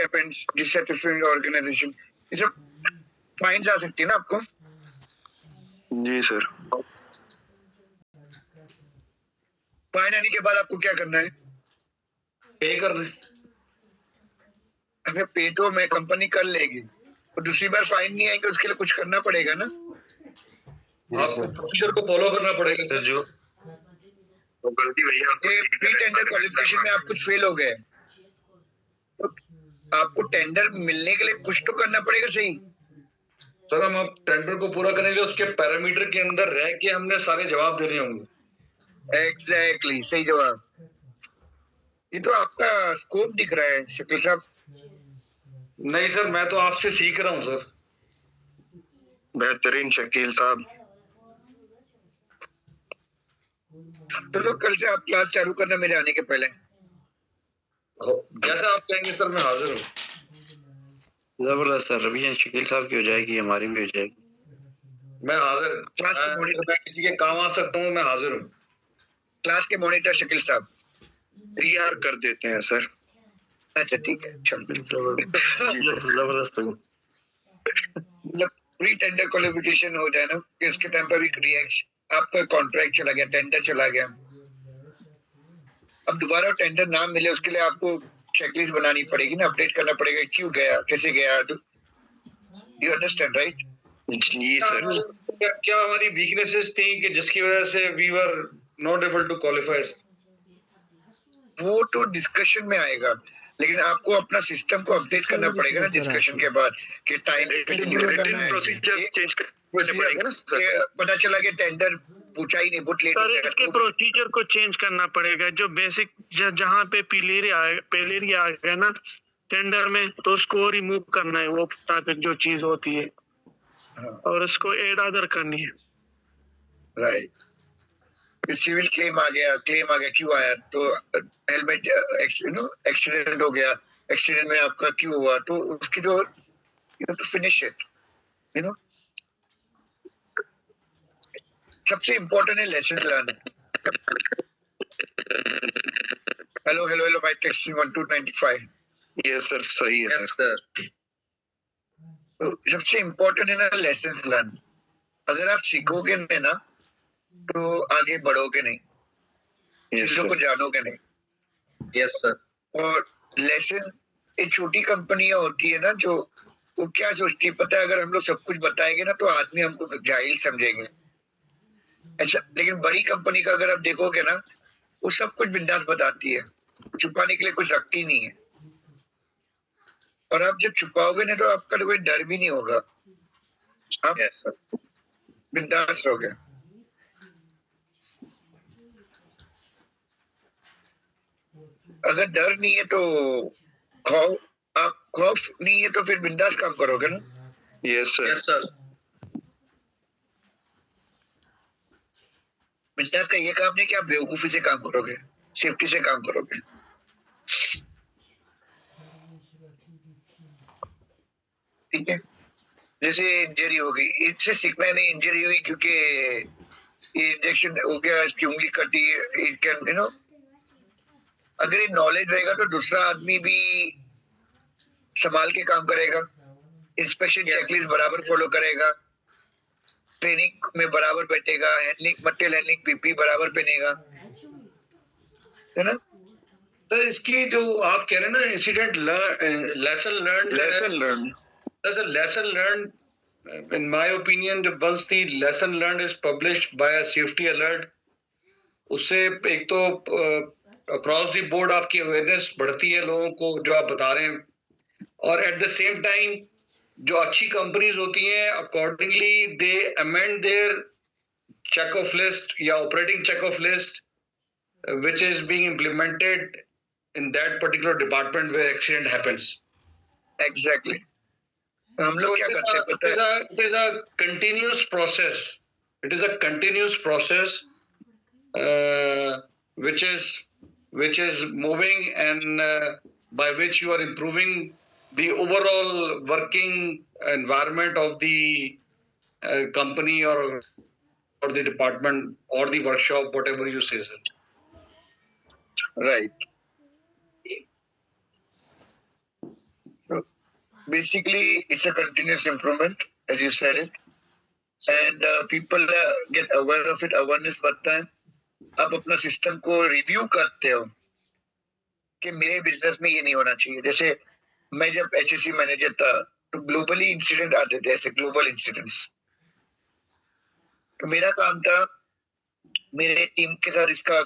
happens, dissatisfied organization, ये सब fines आ सकती है ना आपको? जी सर। फाइन आने के बाद आपको क्या करना है? पे करना है। अगर पे तो मैं कंपनी कर लेगी, तो दूसरी बार फाइन नहीं आएंगे, उसके लिए कुछ करना पड़ेगा ना? आपको प्रोसीजर को फॉलो करना पड़ेगा सर। जो तो गलती भैया प्री टेंडर क्वालिफिकेशन में आप कुछ फेल हो गए, तो आपको टेंडर मिलने के लिए कुछ तो करना पड़ेगा, सही? सर हम अब टेंडर को पूरा करने के लिए उसके पैरामीटर के अंदर रह के हमने सारे जवाब देने होंगे। एग्जैक्टली, सही जवाब। ये तो आपका स्कोप दिख रहा है शकील साहब। नहीं सर, मैं तो आपसे सीख रहा हूँ सर। बेहतरीन शकील साहब। तो कल से आप क्लास चालू करना मेरे आने के पहले। जैसा आप कहेंगे सर, मैं हाजिर हूँ। जबरदस्त सर, रवि शकील साहब की हो जाएगी, हमारी भी हो जाएगी। मैं हाजिर। क्लास के मॉनिटर, मैं किसी के काम आ सकता हूँ, मैं हाजिर हूँ। क्लास के मॉनिटर शकील साहब तैयार कर देते हैं सर। अच्छा ठीक है, जबरदस्त। मतलब प्री टेंडर क्वालिफिकेशन हो जाए ना कि उसके टाइम पर भी रिएक्शन, आपका कॉन्ट्रैक्ट चला गया, टेंडर चला गया, अब दोबारा टेंडर ना मिले उसके लिए आपको चेकलिस्ट बनानी पड़ेगी ना, अपडेट करना पड़ेगा, क्यों गया, कैसे गया। You understand right? जी सर। क्या हमारी वीकनेसेस थी कि जिसकी वजह से we were not able to qualify? वो तो डिस्कशन में आएगा, लेकिन आपको अपना सिस्टम को अपडेट करना पड़ेगा ना डिस्कशन के बाद कि टाइम प्रोसीजर चेंज करना पड़ेगा ना सर। पता चला कि टेंडर पूछा ही नहीं, बुट लेट सर इसके प्रोसीजर को चेंज करना पड़ेगा। जो बेसिक जहाँ पे पेलेरिया आ गया ना टेंडर में, तो उसको रिमूव करना है, वो जो चीज होती है। हाँ। और उसको एड अदर करनी है। राइट। फिर सिविल क्लेम आ गया, क्यों आया, तो हेलमेट एक्सीडेंट हो गया, एक्सीडेंट में आपका क्यों हुआ, तो उसकी जो to finish it, you know. सबसे इम्पोर्टेंट है lesson learn. Hello mike testing 1 2 95। Yes sir, सही है सर। तो सबसे इम्पोर्टेंट है ना लेसन लर्न। अगर आप सीखोगे नहीं ना तो आगे बढ़ोगे नहीं, चीजों को जानोगे नहीं। Yes sir. और लेसन, एक छोटी कंपनियां होती है ना जो, वो क्या सोचती है पता है, अगर हम लोग सब कुछ बताएंगे ना तो आदमी हमको जाहिल समझेंगे ऐसा। लेकिन बड़ी कंपनी का अगर आप देखोगे ना, वो सब कुछ बिंदास बताती है, छुपाने के लिए कुछ रखती नहीं है। और आप जब छुपाओगे ना तो आपका कोई डर भी नहीं होगा, आप बिंदास रहोगे। अगर डर नहीं है तो खौफ नहीं है तो फिर बिंदास काम करोगे ना। Yes sir. बिजनेस का ये काम नहीं कि आप बेवकूफी से काम करोगे, सेफ्टी से काम करोगे। ठीक है, जैसे इंजरी हो गई, इससे सीखना नहीं इंजरी हुई क्योंकि ये इंजेक्शन हो गया, इसकी उंगली कटी, इट कैन यू नो। अगर ये नॉलेज रहेगा तो दूसरा आदमी भी संभाल के काम करेगा, इंस्पेक्शन चेकलिस्ट बराबर फॉलो करेगा, ट्रेनिंग में बराबर बैठेगा, हैंडलिंग मटेरियल हैंडलिंग पीपी बराबर पहनेगा, है ना। तो इसकी जो आप कह रहे हैं ना incident lesson learn, in my opinion, जब once the lesson learned is published by a safety alert, उससे एक तो across the board आपकी awareness बढ़ती है लोगों को जो आप बता रहे हैं, और at the same time जो अच्छी कंपनीज होती हैं accordingly they amend their check of list या operating check of list which is being implemented in that particular department where accident happens. Exactly. हम लोग क्या करते हैं पता है? It is a continuous process. It is a continuous process which is moving and by which you are improving the overall working environment of the company or the department or the workshop, whatever you say, sir. Right. Basically, it's a continuous improvement, as you said it, and people get aware of it. Awareness बढ़ता है. आप अपना system को review करते हो कि मेरे business में ये नहीं होना चाहिए. जैसे मैं जब HSC मैनेजर था तो ग्लोबली इंसिडेंट आते थे, ऐसे ग्लोबल इंसिडेंट्स. तो मेरा काम था मेरे टीम के साथ इसका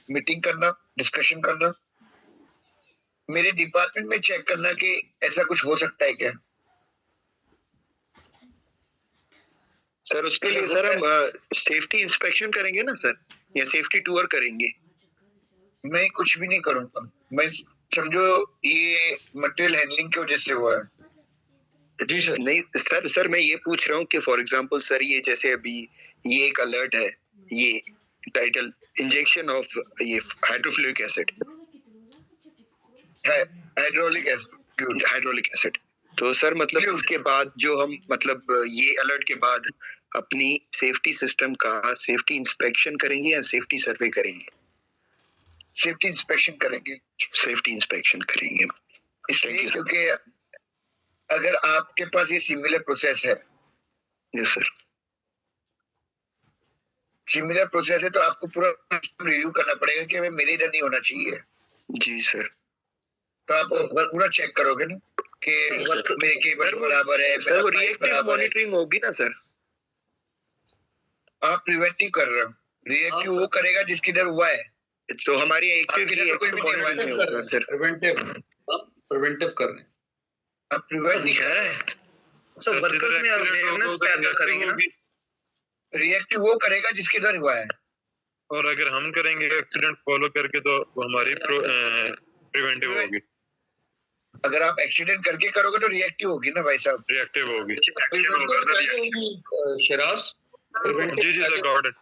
मीटिंग करना, डिस्कशन करना, मेरे डिपार्टमेंट में चेक करना कि ऐसा कुछ हो सकता है क्या. सर उसके लिए सर हम सेफ्टी इंस्पेक्शन करेंगे ना सर, या सेफ्टी टूर करेंगे? मैं कुछ भी नहीं करूंगा. मैं समझो ये मटेरियल हैंडलिंग की वजह से हुआ है. जी सर. नहीं सर, सर मैं ये पूछ रहा हूँ कि फॉर एग्जांपल सर ये जैसे अभी ये एक अलर्ट है, ये टाइटल इंजेक्शन ऑफ ये hydrofluoric acid, hydraulic acid, hydraulic acid. तो सर मतलब उसके बाद जो हम मतलब ये अलर्ट के बाद अपनी सेफ्टी सिस्टम का सेफ्टी इंस्पेक्शन करेंगे या सेफ्टी सर्वे करेंगे? सेफ्टी इंस्पेक्शन करेंगे. सेफ्टी इंस्पेक्शन करेंगे. इसलिए क्योंकि अगर आपके पास ये सिमिलर प्रोसेस है, यस सर, सिमिलर प्रोसेस है तो आपको पूरा रिव्यू करना पड़ेगा कि भाई मेरे इधर नहीं होना चाहिए. जी सर. तो आप वर्क पूरा चेक करोगे ना कि वर्क मेरे केबल बराबर है. सर वो रिएक्टिव मॉनिटरिंग होगी ना सर? आप प्रिवेंटिव कर रहे हो. रिएक्टिव वो करेगा जिसकी इधर हुआ है. तो हमारी एक्टिव कोई भी नहीं होगा सर. प्रिवेंटिव कर रहे हैं. आप प्रिवेंटिव है. सो वर्कर्स में अवेयरनेस पैदा करेंगे ना. रिएक्टिव वो करेगा जिसके इधर हुआ है. और अगर हम करेंगे एक्सीडेंट फॉलो करके तो वो हमारी प्रिवेंटिव होगी. अगर आप एक्सीडेंट करके करोगे तो रिएक्टिव होगी ना भाई साहब. रिएक्टिव होगी. शिराज जी जी सर, गॉट इट.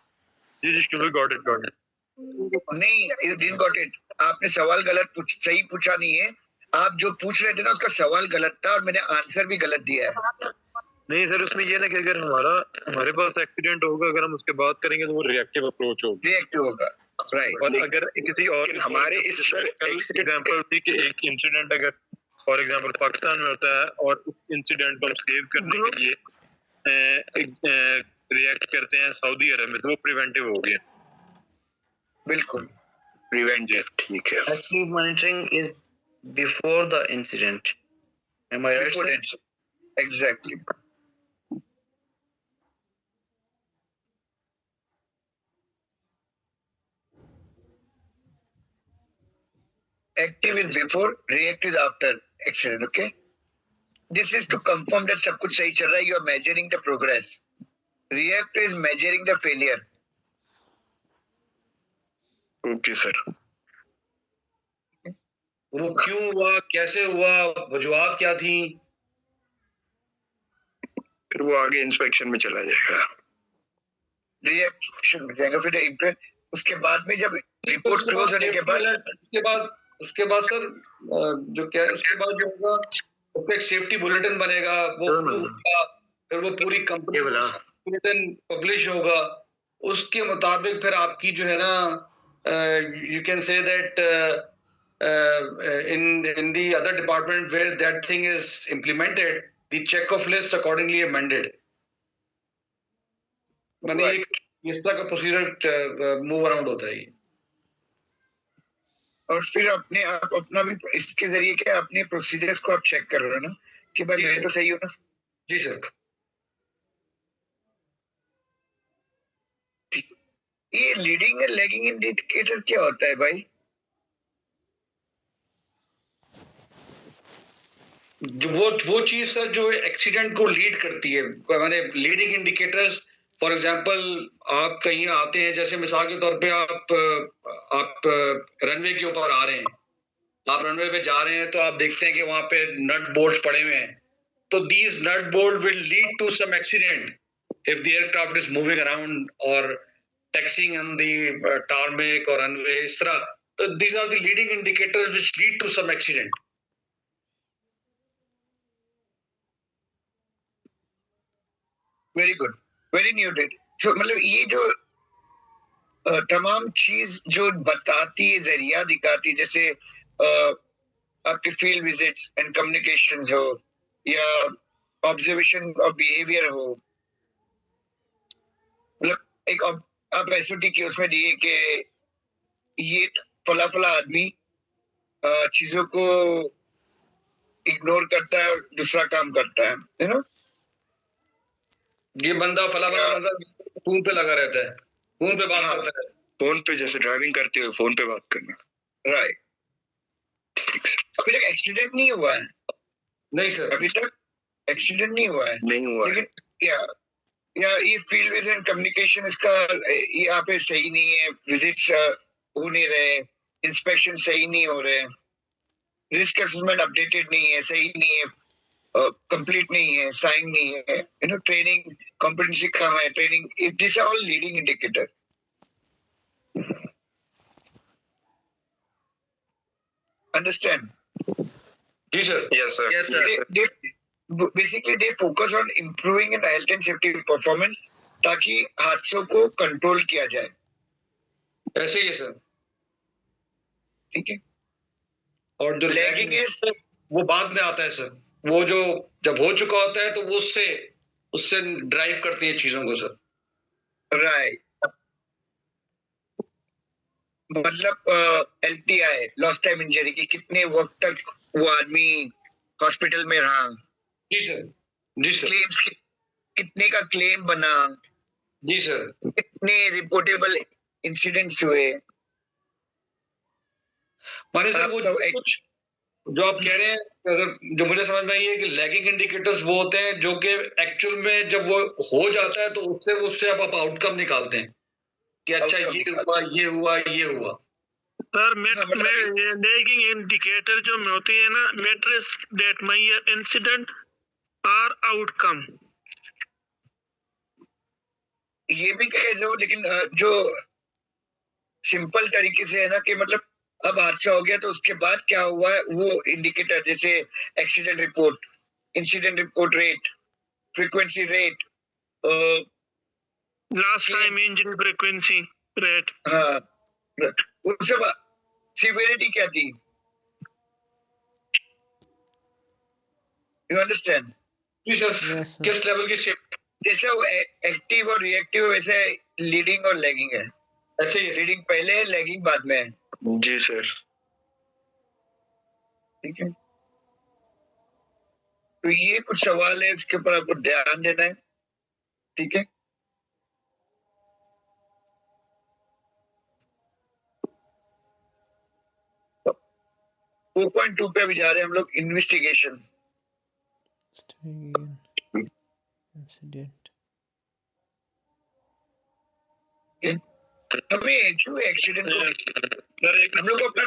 जी जी गॉट इट. नहीं, you didn't got it. आपने सवाल सही पूछा नहीं है. आप जो पूछ रहे थे ना उसका सवाल गलत था और मैंने आंसर भी गलत दिया है. नहीं सर, उसमें ये ना कि अगर हमारे पास एक्सीडेंट होगा, अगर हम उसके बाद करेंगे तो वो रिएक्टिव अप्रोच होगी. रिएक्टिव होगा, राइट. और अगर किसी और हमारे इस सर एग्जांपल थी कि एक इंसिडेंट अगर फॉर एग्जांपल पाकिस्तान में होता है और उस इंसिडेंट को हम सेव करने के लिए रिएक्ट करते हैं सऊदी अरब में, तो वो प्रिवेंटिव हो गया. बिल्कुल प्रिवेंटिव. ठीक है. Active monitoring is before the incident. Am I right? Before sir? it's exactly. Active is before, reactive is after accident. Okay. This is to confirm that सब कुछ सही चल रहा है. You are measuring the progress. Reactive is measuring the failure. Okay sir. वो क्यों हुआ, कैसे हुआ, वजूहात क्या थी, फिर वो आगे इंस्पेक्शन में चला जाएगा. रिएक्शन में जाएगा. फिर इम्प्रेस. उसके बाद में जब रिपोर्ट क्लोज होने के बाद उसके बाद सर जो क्या उसके बाद जो होगा उसका एक सेफ्टी बुलेटिन बनेगा, वो होगा, फिर वो पूरी कंपनी बुलेटिन पब्लिश होगा. उसके मुताबिक फिर आपकी जो है ना you can say that in the other department where that thing is implemented, the check of list accordingly amended. माने एक इस तरह का प्रोसीजर मूव अराउंड होता है. और फिर अपने आप अपना भी इसके जरिए क्या अपने प्रोसीजर्स को आप चेक कर रहे हो ना कि भाई मैं तो सही हूँ ना. जी सर. ये लीडिंग एंड लैगिंग इंडिकेटर क्या होता है भाई? वो चीज सर जो एक्सीडेंट को लीड करती है. माने लीडिंग इंडिकेटर्स फॉर एग्जांपल आप कहीं आते हैं, जैसे मिसाल के तौर पे आप रनवे के ऊपर आ रहे हैं, आप रनवे पे जा रहे हैं तो आप देखते हैं कि वहां पे नट बोल्ट पड़े हुए हैं. तो these nut bolt will lead to some accident if the aircraft is moving around और टैक्सिंग ऑन द टारमेक और रनवे, इस तरह. तो these are the leading indicators which lead to some accident. Very good, very न्यूटेड. So मतलब ये जो तमाम चीज जो बताती है, जरिया दिखाती, जैसे आपके फील्ड विजिट्स एंड कम्युनिकेशंस हो या ऑब्जर्वेशन ऑफ बिहेवियर हो, मतलब एक आप एसओटी के उसमें दिए कि ये फला फला आदमी चीजों को इग्नोर करता है और दूसरा काम करता है, यू नो। ये बंदा फला फला बंदा फोन पे लगा रहता है, फोन पे बात हाँ। करता है। फोन पे जैसे ड्राइविंग करते हुए फोन पे बात करना। राइट। अभी तक एक्सीडेंट नहीं हुआ है, नहीं सर, अभी तक एक्सीडेंट नहीं हुआ है, नहीं हुआ है। लेकिन या ये फील्ड विजिट एंड कम्युनिकेशन इसका यहाँ पे सही नहीं है, विजिट्स हो नहीं रहे, इंस्पेक्शन सही नहीं हो रहे, रिस्क असेसमेंट अपडेटेड नहीं है, सही नहीं है, कंप्लीट नहीं है, साइन नहीं है, यू नो, ट्रेनिंग कॉम्पिटेंसी कम है, training, this are all leading indicator. Understand? जी sir, Yes, sir. Yes, sir. Basically they focus on improving in health and safety performance ताकि हादसों को कंट्रोल किया जाए, ऐसे ही है सर। ठीक है। और जो Lagging लैगिंग है वो बाद में आता है सर, वो जो जब हो चुका होता है तो वो उससे ड्राइव करती है चीजों को सर। राइट, मतलब LTI लॉस्ट टाइम इंजरी की कितने वक्त तक वो आदमी हॉस्पिटल में रहा, जी सर, जी सर, क्लेम्स कितने का क्लेम बना, जी सर, कितने रिपोर्टेबल इंसिडेंट्स हुए। माने सर वो आपका कुछ जो आप कह रहे हैं, अगर जो मुझे समझ में आई है कि लैगिंग इंडिकेटर्स वो होते हैं जो कि एक्चुअल में जब वो हो जाता है तो उससे आप आउटकम निकालते हैं कि अच्छा Outcome ये निकालते हुआ, ये हुआ, ये हुआ। सर हाँ, मतलब लैगिंग इंडिकेटर जो होती है ना, matrix that my incident or outcome. ये भी कह दो, लेकिन जो सिंपल तरीके से है ना कि मतलब अब हादसा हो गया तो उसके बाद क्या हुआ है वो इंडिकेटर, जैसे accident report, incident report rate, frequency rate, last time injury frequency rate. हाँ, वो सब सिवियरिटी क्या थी, यू अंडरस्टैंड? जी सर, Yes, sir. किस लेवल की सेफ्टी, जैसे वो एक्टिव और रिएक्टिव वैसे लीडिंग और लैगिंग है, ऐसे ही लीडिंग पहले है, लैगिंग बाद में है, जी सर। ठीक है। तो ये कुछ सवाल है, इसके ऊपर आपको ध्यान देना है, ठीक है। तो 4.2 पे अभी जा रहे हैं हम लोग, इन्वेस्टिगेशन। Incident. हमें क्यों एक्सीडेंट को सर एक हम लोग को अपना